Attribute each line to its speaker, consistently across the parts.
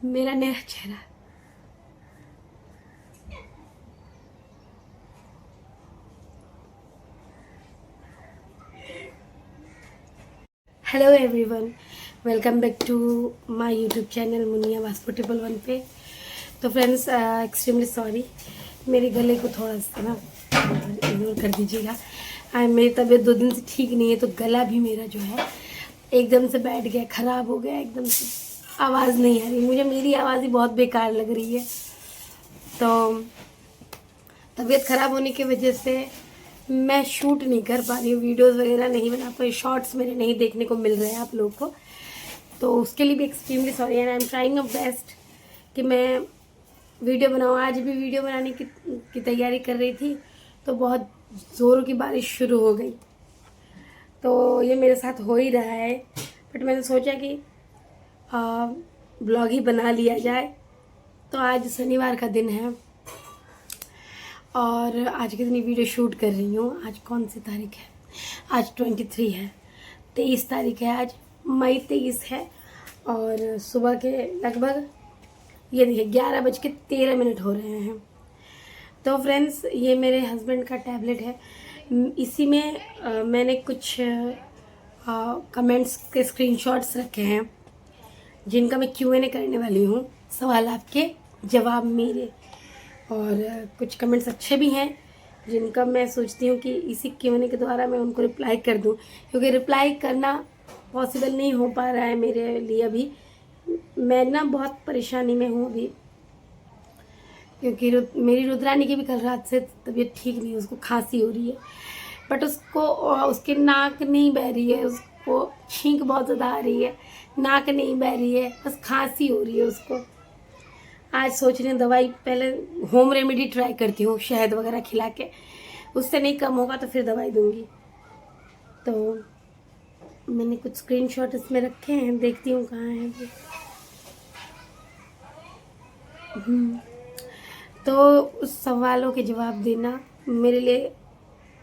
Speaker 1: मेरा नया चेहरा। Hello everyone, welcome back to my YouTube channel मुनिया वास्पो 111 पे। तो फ्रेंड्स, एक्सट्रीमली सॉरी, मेरे गले को थोड़ा सा ना इग्नोर कर दीजिएगा। मेरी तबीयत 2 दिन से ठीक नहीं है, तो गला भी मेरा जो है एकदम से बैठ गया, ख़राब हो गया एकदम से। आवाज़ नहीं आ रही मुझे, मेरी आवाज़ ही बहुत बेकार लग रही है। तो तबीयत ख़राब होने की वजह से मैं शूट नहीं कर पा रही हूँ, वीडियोस वगैरह नहीं बना पा रही, शॉर्ट्स मेरे नहीं देखने को मिल रहे हैं आप लोगों को। तो उसके लिए भी extremely sorry and I am trying my best कि मैं वीडियो बनाऊँ। आज भी वीडियो बनाने की तैयारी कर रही थी तो बहुत ज़ोरों की बारिश शुरू हो गई। तो ये मेरे साथ हो ही रहा है, बट मैंने सोचा कि ब्लॉग ही बना लिया जाए। तो आज शनिवार का दिन है और आज के दिन वीडियो शूट कर रही हूँ। आज कौन सी तारीख है? आज 23 है, 23 तारीख है आज, मई 23 है। और सुबह के लगभग ये देखिए 11:13 हो रहे हैं। तो फ्रेंड्स, ये मेरे हस्बैंड का टैबलेट है। इसी में मैंने कुछ कमेंट्स के स्क्रीनशॉट्स रखे हैं जिनका मैं Q&A करने वाली हूँ, सवाल आपके जवाब मेरे। और कुछ कमेंट्स अच्छे भी हैं जिनका मैं सोचती हूँ कि इसी Q&A के द्वारा मैं उनको रिप्लाई कर दूँ, क्योंकि रिप्लाई करना पॉसिबल नहीं हो पा रहा है मेरे लिए अभी। मैं ना बहुत परेशानी में हूँ अभी, क्योंकि मेरी रुद्रानी की भी कल रात से तबीयत ठीक नहीं है, उसको खांसी हो रही है। बट उसके नाक नहीं बह रही है, उसको छींक बहुत ज़्यादा आ रही है, नाक नहीं बह रही है, बस खांसी हो रही है उसको। आज सोच रही हूँ दवाई पहले होम रेमेडी ट्राई करती हूँ, शहद वगैरह खिला के, उससे नहीं कम होगा तो फिर दवाई दूंगी। तो मैंने कुछ स्क्रीनशॉट इसमें रखे हैं, देखती हूँ कहाँ हैं वो। तो उस सवालों के जवाब देना मेरे लिए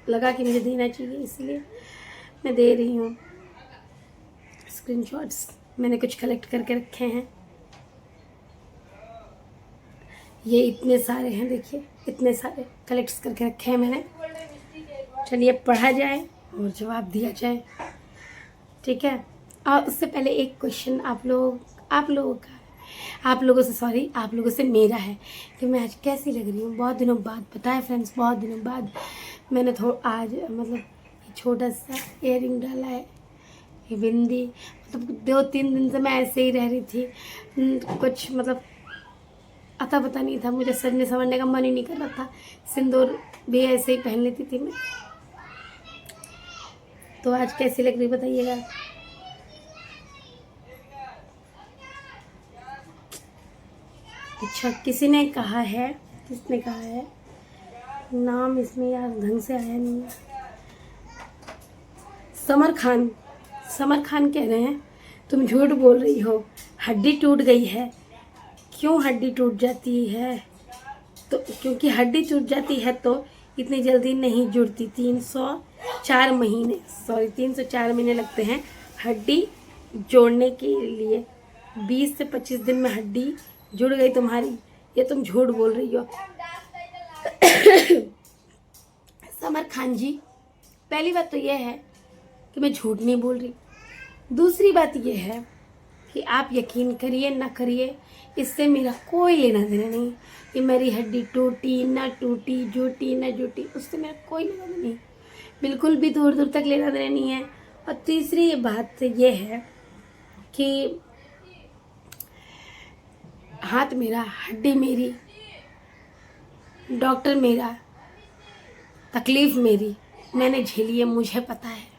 Speaker 1: लगा कि मुझे देना चाहिए, इसलिए मैं दे रही हूँ। स्क्रीनशॉट्स मैंने कुछ कलेक्ट करके रखे हैं, ये इतने सारे हैं, देखिए इतने सारे कलेक्ट करके रखे हैं मैंने। चलिए पढ़ा जाए और जवाब दिया जाए, ठीक है। और उससे पहले एक क्वेश्चन आप लोगों से सॉरी, आप लोगों से मेरा है कि मैं आज कैसी लग रही हूँ। बहुत दिनों बाद, पता है फ्रेंड्स, बहुत दिनों बाद मैंने आज मतलब छोटा सा इयररिंग डाला है, ये बिंदी। मतलब 2-3 दिन से मैं ऐसे ही रह रही थी, कुछ मतलब अता पता नहीं था, मुझे सजने संवरने का मन ही नहीं कर रहा था। सिंदूर भी ऐसे ही पहन लेती थी मैं। तो आज कैसी लग रही बताइएगा। अच्छा, किसने कहा है नाम, इसमें यार ढंग से आया नहीं है। समर खान कह रहे हैं तुम झूठ बोल रही हो, हड्डी टूट गई है। क्यों हड्डी टूट जाती है? तो क्योंकि हड्डी टूट जाती है तो इतनी जल्दी नहीं जुड़ती, 304 महीने लगते हैं हड्डी जोड़ने के लिए। 20 से 25 दिन में हड्डी जुड़ गई तुम्हारी, ये तुम झूठ बोल रही हो। समर खान जी, पहली बात तो यह है कि मैं झूठ नहीं बोल रही। दूसरी बात यह है कि आप यकीन करिए ना करिए, इससे मेरा कोई लेना देना नहीं कि मेरी हड्डी टूटी ना टूटी, जुटी ना जुटी, उससे मेरा कोई लेना देना नहीं, बिल्कुल भी दूर दूर तक लेना देना नहीं है। और तीसरी ये बात ये है कि हाथ मेरा, हड्डी मेरी, डॉक्टर मेरा, तकलीफ मेरी, मैंने झेली है, मुझे पता है।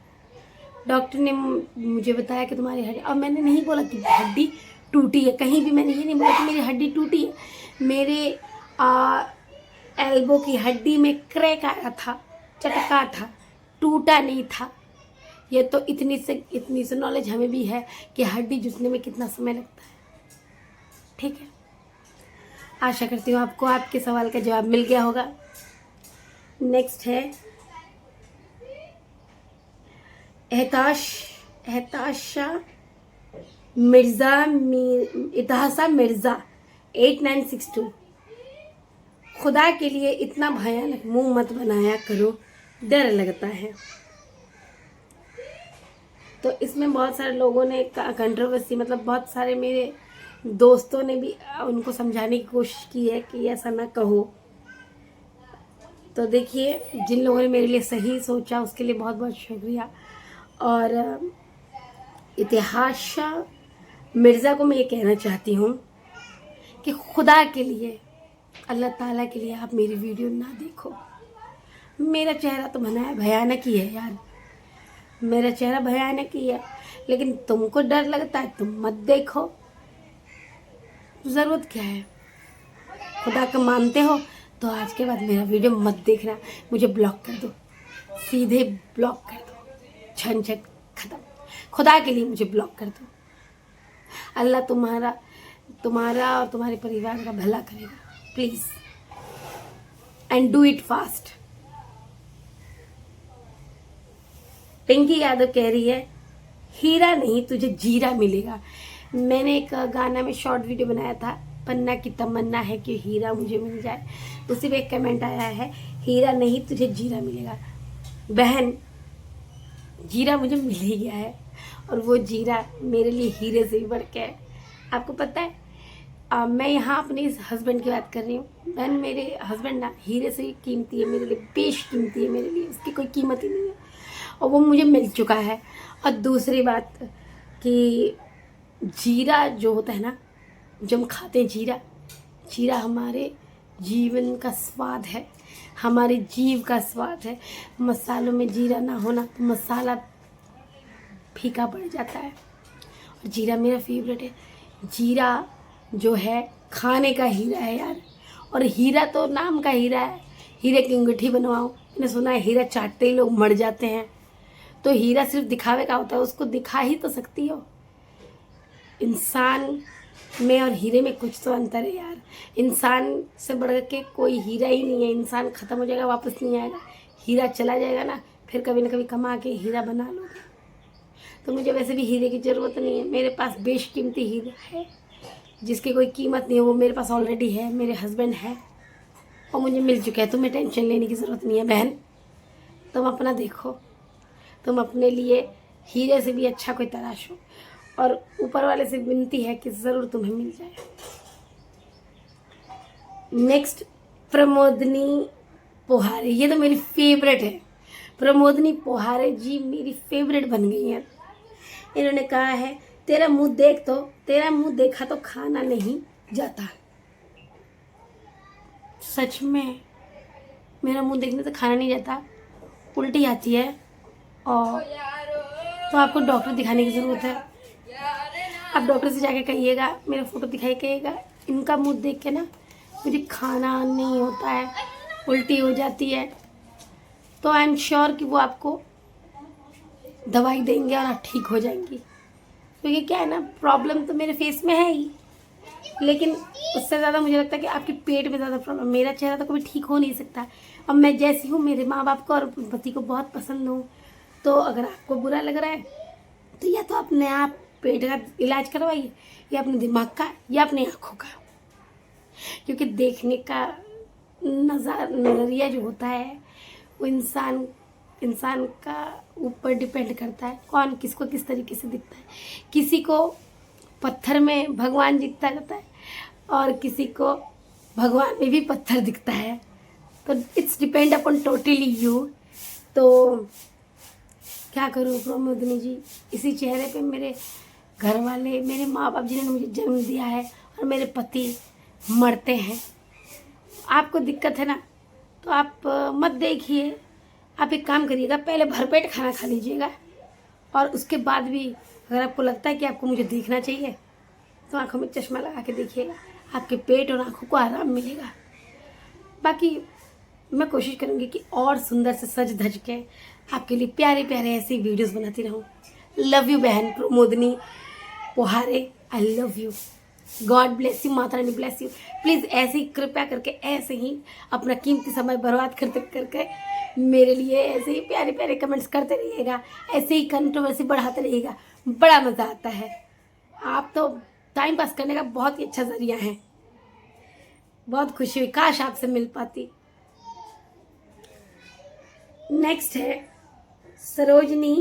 Speaker 1: डॉक्टर ने मुझे बताया कि तुम्हारी हड्डी, और मैंने नहीं बोला कि हड्डी टूटी है, कहीं भी मैंने ये नहीं बोला कि मेरी हड्डी टूटी है। मेरे एल्बो की हड्डी में क्रैक आया था, चटका था, टूटा नहीं था। ये तो इतनी से नॉलेज हमें भी है कि हड्डी जुटने में कितना समय लगता है, ठीक है। आशा करती हूँ आपको आपके सवाल का जवाब मिल गया होगा। नेक्स्ट है एहताशा इतिहासा मिर्ज़ा 8962। खुदा के लिए इतना भयानक मुंह मत बनाया करो, डर लगता है। तो इसमें बहुत सारे लोगों ने कंट्रोवर्सी, मतलब बहुत सारे मेरे दोस्तों ने भी उनको समझाने की कोशिश की है कि ऐसा ना कहो। तो देखिए, जिन लोगों ने मेरे लिए सही सोचा उसके लिए बहुत बहुत शुक्रिया। और इतिहासा मिर्ज़ा को मैं ये कहना चाहती हूँ कि खुदा के लिए, अल्लाह ताला के लिए आप मेरी वीडियो ना देखो। मेरा चेहरा तो भयानक ही है यार, मेरा चेहरा भयानक ही है, लेकिन तुमको डर लगता है, तुम मत देखो। ज़रूरत क्या है? खुदा को मानते हो तो आज के बाद मेरा वीडियो मत देखना, मुझे ब्लॉक कर दो, सीधे ब्लॉक कर दो, झंझट खत्म। खुदा के लिए मुझे ब्लॉक कर दो। अल्लाह तुम्हारा और तुम्हारे परिवार का भला करेगा, please, and do it fast. Pinky Yadav कह रही है हीरा नहीं तुझे जीरा मिलेगा। मैंने एक गाना में शॉर्ट वीडियो बनाया था, पन्ना की तमन्ना है कि हीरा मुझे मिल जाए। उसी पे एक कमेंट आया है, हीरा नहीं तुझे जीरा मिलेगा। बहन, जीरा मुझे मिल ही गया है, और वो जीरा मेरे लिए हीरे से भी बढ़ के है। आपको पता है, मैं यहाँ अपने हस्बैंड की बात कर रही हूँ। बहन, मेरे हस्बैंड ना हीरे से ही कीमती है मेरे लिए, बेशकीमती है मेरे लिए, उसकी कोई कीमत ही नहीं है, और वो मुझे मिल चुका है। और दूसरी बात कि जीरा जो होता है ना, जब हम खाते हैं जीरा हमारे जीवन का स्वाद है, हमारे जीव का स्वाद है। मसालों में जीरा ना होना तो मसाला फीका पड़ जाता है, और जीरा मेरा फेवरेट है। जीरा जो है खाने का हीरा है यार, और हीरा तो नाम का हीरा है। हीरे की अंगूठी बनवाओ, मैंने सुना है हीरा चाटते ही लोग मर जाते हैं, तो हीरा सिर्फ दिखावे का होता है, उसको दिखा ही तो सकती हो। इंसान में और हीरे में कुछ तो अंतर है यार। इंसान से बढ़ के कोई हीरा ही नहीं है। इंसान खत्म हो जाएगा, वापस नहीं आएगा। हीरा चला जाएगा ना, फिर कभी ना कभी कमा के हीरा बना लोगे। तो मुझे वैसे भी हीरे की ज़रूरत नहीं है, मेरे पास बेशकीमती हीरा है जिसकी कोई कीमत नहीं है, वो मेरे पास ऑलरेडी है, मेरे हस्बैंड है और मुझे मिल चुका है। तुम्हें टेंशन लेने की ज़रूरत नहीं है बहन, तुम अपना देखो, तुम अपने लिए हीरे से भी अच्छा कोई तलाशो, और ऊपर वाले से विनती है कि ज़रूर तुम्हें मिल जाए। नेक्स्ट, प्रमोदनी पोहारे, ये तो मेरी फेवरेट है। प्रमोदनी पोहारे जी मेरी फेवरेट बन गई हैं। इन्होंने कहा है तेरा मुंह देखा तो खाना नहीं जाता। सच में मेरा मुंह देखने से खाना नहीं जाता, उल्टी आती है, और तो आपको डॉक्टर दिखाने की ज़रूरत है। आप डॉक्टर से जाके कहिएगा, मेरा फ़ोटो दिखाई कहिएगा, इनका मुंह देख के ना मुझे खाना नहीं होता है, उल्टी हो जाती है। तो आई एम श्योर कि वो आपको दवाई देंगे और आप ठीक हो जाएंगी। क्योंकि क्या है ना, प्रॉब्लम तो मेरे फेस में है ही, लेकिन उससे ज़्यादा मुझे लगता है कि आपके पेट में ज़्यादा प्रॉब्लम। मेरा चेहरा तो कभी ठीक हो नहीं सकता। अब मैं जैसी हूँ, मेरे माँ बाप को और पति को बहुत पसंद हूँ, तो अगर आपको बुरा लग रहा है तो या तो अपने आप पेट का इलाज करवाइए, या अपने दिमाग का, या अपनी आँखों का। क्योंकि देखने का नज़रिया जो होता है वो इंसान का ऊपर डिपेंड करता है, कौन किसको किस तरीके से दिखता है। किसी को पत्थर में भगवान दिखता रहता है, और किसी को भगवान में भी पत्थर दिखता है। तो it's depend upon totally you. तो क्या करूँ प्रमोदिनी जी, इसी चेहरे पे मेरे घर वाले, मेरे माँ बाप जिन्होंने मुझे जन्म दिया है, और मेरे पति मरते हैं। आपको दिक्कत है ना, तो आप मत देखिए। आप एक काम करिएगा, पहले भरपेट खाना खा लीजिएगा, और उसके बाद भी अगर आपको लगता है कि आपको मुझे देखना चाहिए तो आंखों में चश्मा लगा के देखिएगा, आपके पेट और आंखों को आराम मिलेगा। बाकी मैं कोशिश करूँगी कि और सुंदर से सज धज के आपके लिए प्यारे प्यारे ऐसे वीडियोस बनाती रहूँ। लव यू बहन Pramodni Pohare, I love you, God bless you, Mata Rani bless you. Please ऐसे ही कृपया करके ऐसे ही अपना कीमती समय बर्बाद करके मेरे लिए ऐसे ही प्यारे प्यारे कमेंट्स करते रहिएगा, ऐसे ही कंट्रोवर्सी बढ़ाते रहिएगा, बड़ा मज़ा आता है। आप तो टाइम पास करने का बहुत ही अच्छा जरिया है। बहुत खुशी हुई, काश आपसे मिल पाती। नेक्स्ट है सरोजनी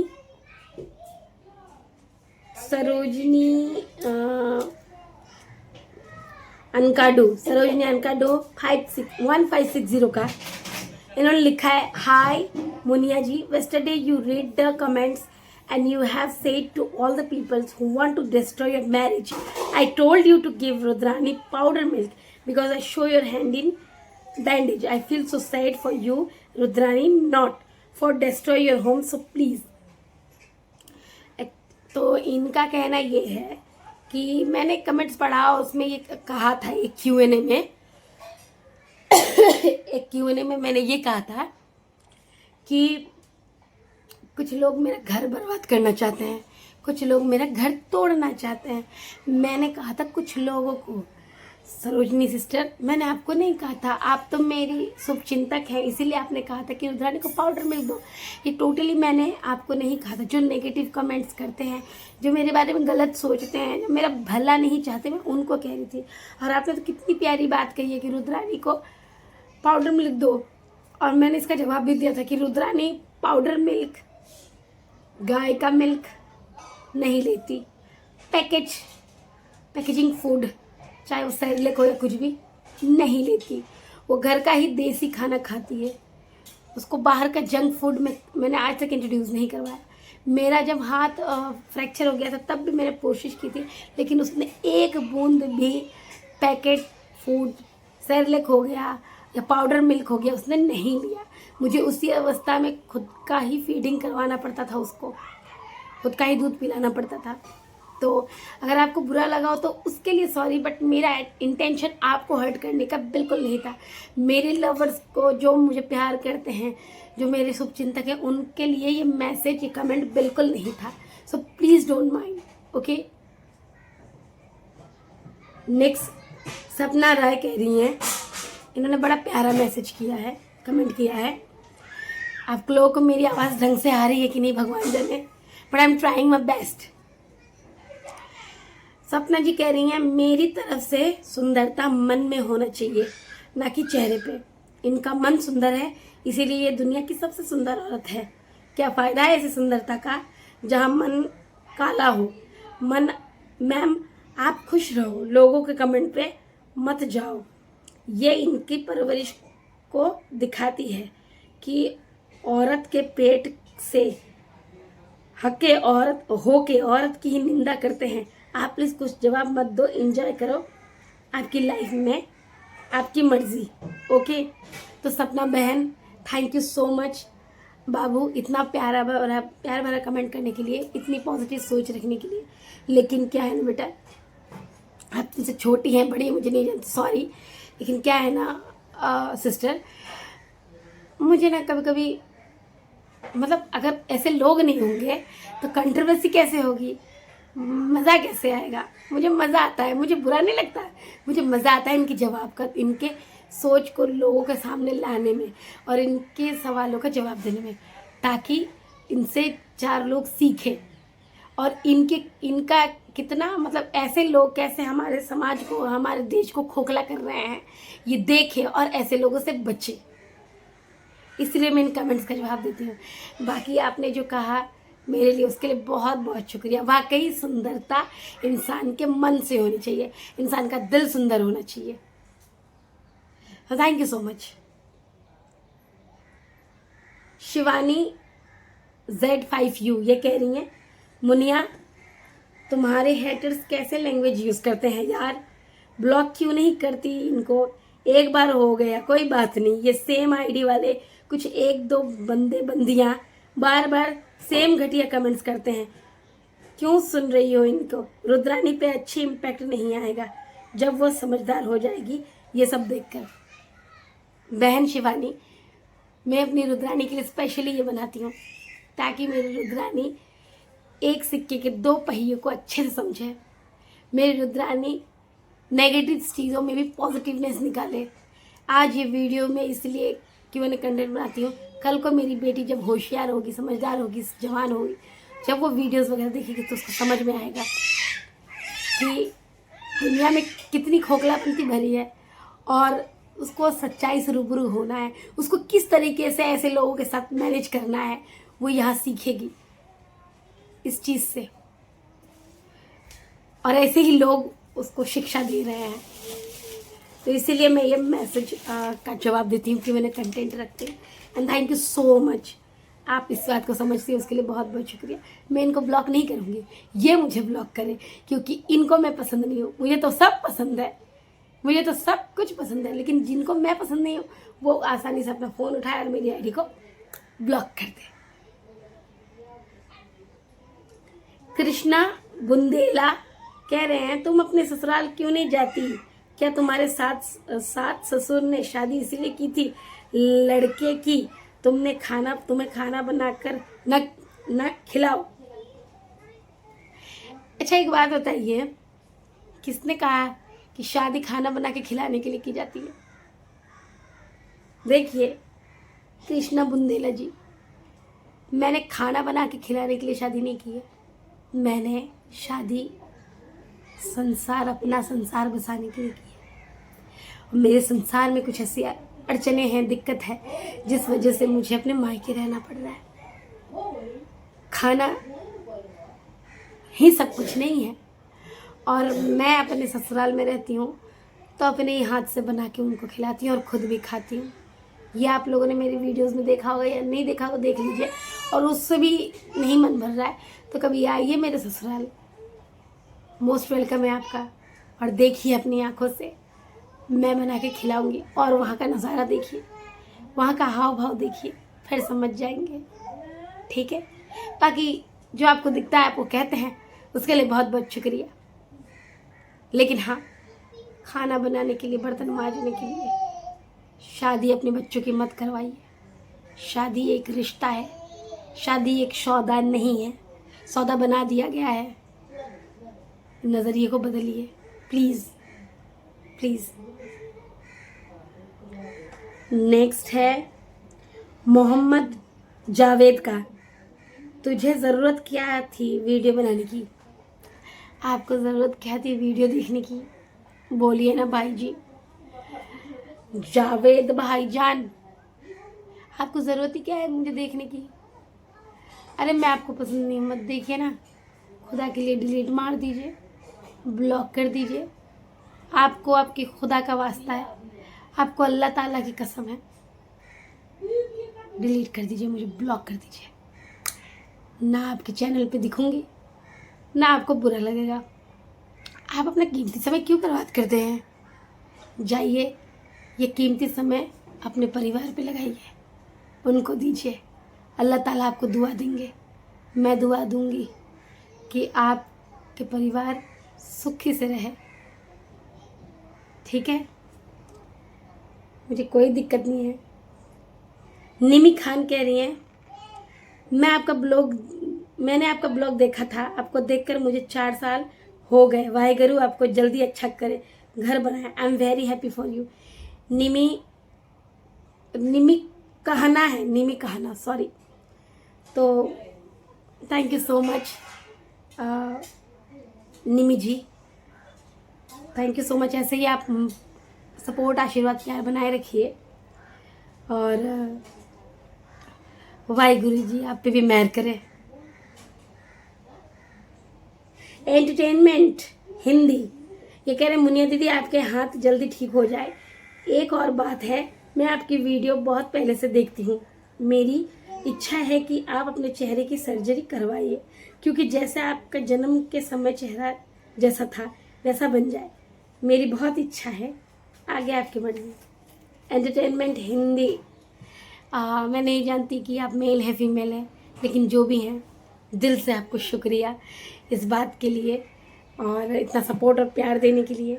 Speaker 1: अनकाडू। सरोजनी अनकाडू 1560 का इन्होंने लिखा है, हाय मुनिया जी, yesterday you read the comments and you have said to all the people who want to destroy your marriage, I told you to give Rudrani powder milk because I show your hand in bandage. I feel so sad for you Rudrani, not for destroy your home, so please. तो इनका कहना ये है कि मैंने comments पढ़ा, उसमें ये कहा था एक Q&A में एक Q&A में मैंने ये कहा था कि कुछ लोग मेरा घर बर्बाद करना चाहते हैं, कुछ लोग मेरा घर तोड़ना चाहते हैं। मैंने कहा था कुछ लोगों को, सरोजनी सिस्टर मैंने आपको नहीं कहा था, आप तो मेरी शुभचिंतक हैं, इसीलिए आपने कहा था कि रुद्रानी को पाउडर मिल दो। ये टोटली मैंने आपको नहीं कहा था। जो नेगेटिव कमेंट्स करते हैं, जो मेरे बारे में गलत सोचते हैं, जो मेरा भला नहीं चाहते, मैं उनको कह रही थी। और आपने तो कितनी प्यारी बात कही है कि रुद्रानी को पाउडर मिल्क दो, और मैंने इसका जवाब भी दिया था कि रुद्रानी पाउडर मिल्क, गाय का मिल्क नहीं लेती, पैकेजिंग फूड चाहे वो सेरेलैक हो या कुछ भी नहीं लेती। वो घर का ही देसी खाना खाती है, उसको बाहर का जंक फूड में मैंने आज तक इंट्रोड्यूस नहीं करवाया। मेरा जब हाथ फ्रैक्चर हो गया था तब भी मैंने कोशिश की थी, लेकिन उसने एक बूंद भी पैकेट फूड, सेरेलैक हो गया या पाउडर मिल्क हो गया, उसने नहीं लिया। मुझे उसी अवस्था में खुद का ही फीडिंग करवाना पड़ता था, उसको खुद का ही दूध पिलाना पड़ता था। तो अगर आपको बुरा लगा हो तो उसके लिए सॉरी, बट मेरा इंटेंशन आपको हर्ट करने का बिल्कुल नहीं था। मेरे लवर्स को, जो मुझे प्यार करते हैं, जो मेरे शुभचिंतक हैं, उनके लिए ये मैसेज, ये कमेंट बिल्कुल नहीं था। So please don't mind, okay. Next सपना राय कह रही हैं, इन्होंने बड़ा प्यारा मैसेज किया है, कमेंट किया है। आप लोगों को मेरी आवाज़ ढंग से आ रही है कि नहीं भगवान जाने, but I am trying my best. सपना जी कह रही हैं, मेरी तरफ से सुंदरता मन में होना चाहिए, ना कि चेहरे पे। इनका मन सुंदर है, इसीलिए ये दुनिया की सबसे सुंदर औरत है। क्या फ़ायदा है ऐसी सुंदरता का जहाँ मन काला हो। मैम आप खुश रहो, लोगों के कमेंट पे मत जाओ। ये इनकी परवरिश को दिखाती है कि औरत के पेट से हके औरत हो के औरत की ही निंदा करते हैं। आप प्लीज़ कुछ जवाब मत दो, एंजॉय करो आपकी लाइफ में, आपकी मर्जी, ओके। तो सपना बहन, थैंक यू सो मच। बाबू, इतना प्यार भरा कमेंट करने के लिए, इतनी पॉजिटिव सोच रखने के लिए। लेकिन क्या है ना बेटा, आप तुमसे छोटी हैं, बड़ी हैं, मुझे नहीं जानती, सॉरी। लेकिन क्या है ना सिस्टर, मुझे ना कभी कभी मतलब अगर ऐसे लोग नहीं होंगे तो कंट्रोवर्सी कैसे होगी, मज़ा कैसे आएगा। मुझे मज़ा आता है, मुझे बुरा नहीं लगता, मुझे मज़ा आता है इनके जवाब का, इनके सोच को लोगों के सामने लाने में और इनके सवालों का जवाब देने में, ताकि इनसे 4 लोग सीखें और इनका कितना मतलब ऐसे लोग कैसे हमारे समाज को, हमारे देश को खोखला कर रहे हैं, ये देखें और ऐसे लोगों से बचें। इसलिए मैं इन कमेंट्स का जवाब देती हूँ। बाकी आपने जो कहा मेरे लिए, उसके लिए बहुत बहुत शुक्रिया। वाकई सुंदरता इंसान के मन से होनी चाहिए, इंसान का दिल सुंदर होना चाहिए। Thank you so much. Shivani Z5U ये कह रही हैं, मुनिया तुम्हारे हेटर्स कैसे लैंग्वेज यूज़ करते हैं यार, ब्लॉक क्यों नहीं करती इनको। एक बार हो गया कोई बात नहीं, ये सेम आईडी वाले कुछ 1-2 बंदियाँ बार बार सेम घटिया कमेंट्स करते हैं, क्यों सुन रही हो इनको। रुद्रानी पे अच्छी इम्पैक्ट नहीं आएगा जब वो समझदार हो जाएगी ये सब देखकर। बहन शिवानी, मैं अपनी रुद्रानी के लिए स्पेशली ये बनाती हूँ ताकि मेरी रुद्रानी एक सिक्के के 2 पहियों को अच्छे से समझे, मेरी रुद्रानी नेगेटिव चीज़ों में भी पॉजिटिवनेस निकाले। आज ये वीडियो में इसलिए कि मैंने कंटेंट बनाती हूँ, कल को मेरी बेटी जब होशियार होगी, समझदार होगी, जवान होगी, जब वो वीडियोस वगैरह देखेगी तो उसको समझ में आएगा कि दुनिया में कितनी खोखलापंती भरी है और उसको सच्चाई से रूबरू होना है, उसको किस तरीके से ऐसे लोगों के साथ मैनेज करना है, वो यहाँ सीखेगी इस चीज़ से। और ऐसे ही लोग उसको शिक्षा दे रहे हैं। तो इसीलिए मैं ये मैसेज का जवाब देती हूँ कि मैंने कंटेंट रखते हैं। And thank you so much, आप इस बात को समझती हैं, उसके लिए बहुत बहुत शुक्रिया। मैं इनको ब्लॉक नहीं करूँगी, ये मुझे ब्लॉक करें, क्योंकि इनको मैं पसंद नहीं हूँ। मुझे तो सब पसंद है, मुझे तो सब कुछ पसंद है, लेकिन जिनको मैं पसंद नहीं हूँ वो आसानी से अपना फ़ोन उठाए और मेरी आईडी को ब्लॉक कर दे। कृष्णा बुंदेला कह रहे हैं, तुम अपने ससुराल क्यों नहीं जाती? क्या तुम्हारे सास ससुर ने शादी इसीलिए की थी लड़के की? तुम्हें खाना बनाकर न खिलाओ। अच्छा, एक बात बताइए, किसने कहा कि शादी खाना बना के खिलाने के लिए की जाती है? देखिए कृष्णा बुंदेला जी, मैंने खाना बना के खिलाने के लिए शादी नहीं की है। मैंने शादी अपना संसार बसाने के लिए की है। मेरे संसार में कुछ ऐसी अड़चने हैं, दिक्कत है, जिस वजह से मुझे अपने मायके रहना पड़ रहा है। खाना ही सब कुछ नहीं है। और मैं अपने ससुराल में रहती हूँ तो अपने ही हाथ से बना के उनको खिलाती हूँ और खुद भी खाती हूँ। ये आप लोगों ने मेरी वीडियोस में देखा होगा या नहीं देखा होगा, देख लीजिए। और उससे भी नहीं मन भर रहा है तो कभी आइए मेरे ससुराल, मोस्ट वेलकम है आपका। और देखिए अपनी आंखों से, मैं बना के खिलाऊंगी और वहाँ का नज़ारा देखिए, वहाँ का हाव भाव देखिए, फिर समझ जाएंगे, ठीक है। बाकी जो आपको दिखता है, आपको कहते हैं, उसके लिए बहुत बहुत शुक्रिया। लेकिन हाँ, खाना बनाने के लिए, बर्तन मांजने के लिए शादी अपने बच्चों की मत करवाइए। शादी एक रिश्ता है, शादी एक सौदा नहीं है। सौदा बना दिया गया है, नज़रिए को बदलिए प्लीज़ प्लीज़। नेक्स्ट है मोहम्मद जावेद का, तुझे ज़रूरत क्या थी वीडियो बनाने की? आपको ज़रूरत क्या थी वीडियो देखने की? बोलिए ना भाई जी। जावेद भाईजान, आपको ज़रूरत ही क्या है मुझे देखने की? अरे मैं आपको पसंद नहीं, मत देखिए ना, खुदा के लिए डिलीट मार दीजिए, ब्लॉक कर दीजिए। आपको आपकी खुदा का वास्ता है, आपको अल्लाह ताला की कसम है, डिलीट कर दीजिए, मुझे ब्लॉक कर दीजिए। ना आपके चैनल पे दिखूंगी, ना आपको बुरा लगेगा। आप अपना कीमती समय क्यों बर्बाद करते हैं? जाइए, ये कीमती समय अपने परिवार पे लगाइए, उनको दीजिए। अल्लाह ताला आपको दुआ देंगे, मैं दुआ दूंगी कि आपके परिवार सुखी से रहे, ठीक है। मुझे कोई दिक्कत नहीं है। निमी खान कह रही हैं, मैंने आपका ब्लॉग देखा था, आपको देखकर मुझे 4 साल हो गए। वाहेगुरु आपको जल्दी अच्छा करे, घर बनाए। I am very happy for you. Nimi कहना सॉरी। तो thank you so much Nimi ji, thank you so much. ऐसे ही आप सपोर्ट, आशीर्वाद, प्यार बनाए रखिए और वाहिगुरु जी आप पे भी मेहर करे। एंटरटेनमेंट हिंदी ये कह रहे हैं, मुनिया दीदी आपके हाथ जल्दी ठीक हो जाए। एक और बात है, मैं आपकी वीडियो बहुत पहले से देखती हूँ। मेरी इच्छा है कि आप अपने चेहरे की सर्जरी करवाइए, क्योंकि जैसा आपका जन्म के समय चेहरा जैसा था वैसा बन जाए। मेरी बहुत इच्छा है, आगे आपके बढ़िए। एंटरटेनमेंट हिंदी, मैं नहीं जानती कि आप मेल है फीमेल है, लेकिन जो भी हैं दिल से आपको शुक्रिया इस बात के लिए और इतना सपोर्ट और प्यार देने के लिए।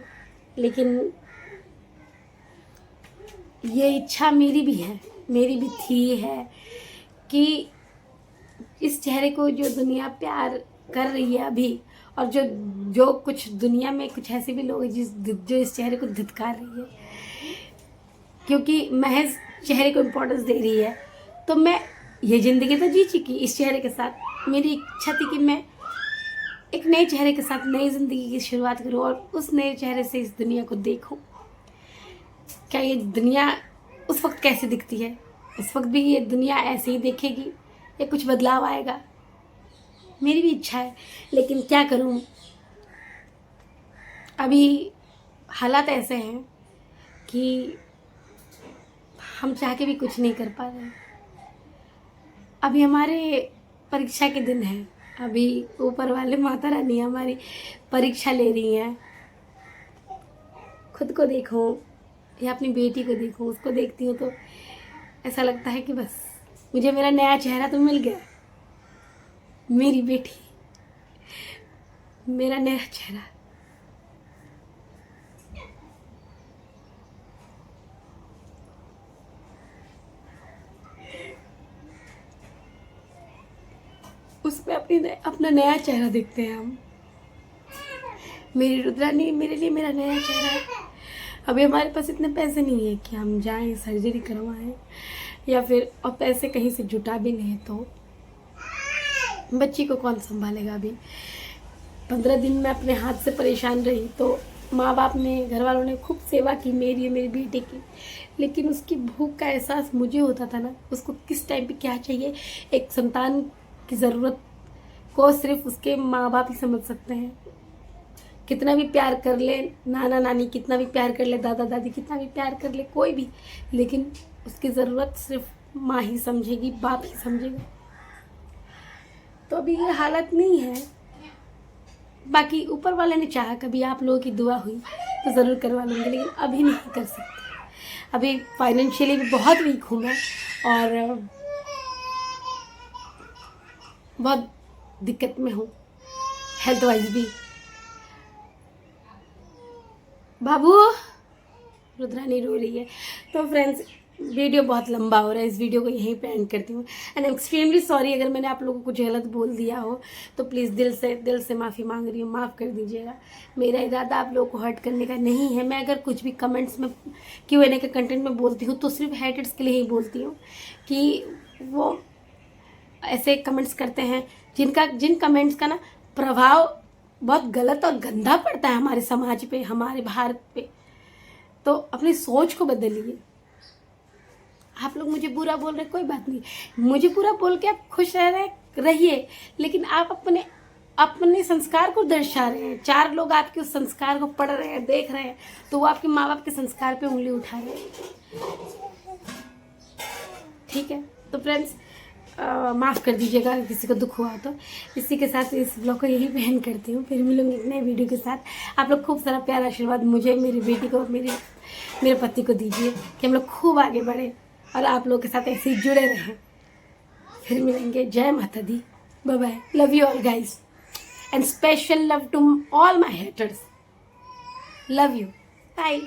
Speaker 1: लेकिन ये इच्छा मेरी भी थी है कि इस चेहरे को जो दुनिया प्यार कर रही है अभी, और जो कुछ दुनिया में कुछ ऐसे भी लोग जो इस चेहरे को धिक्कार रही है, क्योंकि महज चेहरे को इम्पोर्टेंस दे रही है। तो मैं ये ज़िंदगी तो जी चुकी इस चेहरे के साथ। मेरी इच्छा थी कि मैं एक नए चेहरे के साथ नई ज़िंदगी की शुरुआत करूँ और उस नए चेहरे से इस दुनिया को देखूँ। क्या ये दुनिया उस वक्त कैसी दिखती है, उस वक्त भी ये दुनिया ऐसे ही देखेगी या कुछ बदलाव आएगा? मेरी भी इच्छा है, लेकिन क्या करूँ, अभी हालात ऐसे हैं कि हम चाह के भी कुछ नहीं कर पा रहे हैं। अभी हमारे परीक्षा के दिन हैं, अभी ऊपर वाले माता रानी हमारी परीक्षा ले रही हैं। खुद को देखो या अपनी बेटी को देखो, उसको देखती हूँ तो ऐसा लगता है कि बस मुझे मेरा नया चेहरा तो मिल गया। मेरी बेटी, मेरा नया चेहरा। उसमें अपना नया चेहरा देखते हैं हम। मेरी रुद्रानी मेरे लिए मेरा नया चेहरा है। अभी हमारे पास इतने पैसे नहीं है कि हम जाएं सर्जरी करवाएं या फिर और पैसे कहीं से जुटा भी नहीं तो बच्ची को कौन संभालेगा। अभी 15 दिन मैं अपने हाथ से परेशान रही तो माँ बाप ने, घर वालों ने खूब सेवा की मेरी और मेरी बेटी की, लेकिन उसकी भूख का एहसास मुझे होता था ना, उसको किस टाइम पे क्या चाहिए। एक संतान की ज़रूरत को सिर्फ उसके माँ बाप ही समझ सकते हैं। कितना भी प्यार कर ले नाना नानी, कितना भी प्यार कर ले दादा दादी, कितना भी प्यार कर ले कोई भी, लेकिन उसकी ज़रूरत सिर्फ माँ ही समझेगी, बाप ही समझेगा। तो अभी ये हालत नहीं है। बाकी ऊपर वाले ने चाहा, कभी आप लोगों की दुआ हुई तो ज़रूर करवा लूँगी, लेकिन अभी नहीं कर सकते। अभी फाइनेंशियली भी बहुत वीक हूँ मैं और बहुत दिक्कत में हूँ, हेल्थ वाइज भी। बाबू, रुद्रानी रो रही है। तो फ्रेंड्स, वीडियो बहुत लंबा हो रहा है, इस वीडियो को यहीं पे एंड करती हूँ। एंड एक्सट्रीमली सॉरी अगर मैंने आप लोगों को कुछ गलत बोल दिया हो तो प्लीज़ दिल से माफ़ी मांग रही हूँ, माफ़ कर दीजिएगा। मेरा इरादा आप लोगों को हर्ट करने का नहीं है। मैं अगर कुछ भी कमेंट्स में Q&A के कंटेंट में बोलती हूँ तो सिर्फ हेटर्स के लिए ही बोलती हूँ कि वो ऐसे कमेंट्स करते हैं जिन कमेंट्स का ना प्रभाव बहुत गलत और गंदा पड़ता है हमारे समाज पे, हमारे भारत पे। तो अपनी सोच को बदलिए। आप लोग मुझे बुरा बोल रहे, कोई बात नहीं, मुझे बुरा बोल के आप खुश रहिए, लेकिन आप अपने संस्कार को दर्शा रहे हैं। 4 लोग आपके उस संस्कार को पढ़ रहे हैं, देख रहे हैं, तो वो आपके माँ बाप के संस्कार पे उंगली उठा रहे हैं। ठीक है, तो फ्रेंड्स माफ़ कर दीजिएगा किसी को दुख हुआ तो। इसी के साथ इस ब्लॉग को यही बहन करती हूँ, फिर मिलूंगी एक नए वीडियो के साथ। आप लोग खूब सारा प्यार आशीर्वाद मुझे, मेरी बेटी को, मेरे पति को दीजिए कि हम लोग खूब आगे बढ़े और आप लोगों के साथ ऐसे ही जुड़े रहें। फिर मिलेंगे। जय माता दी, bye bye, love you all guys and special love to all my haters, love you, bye.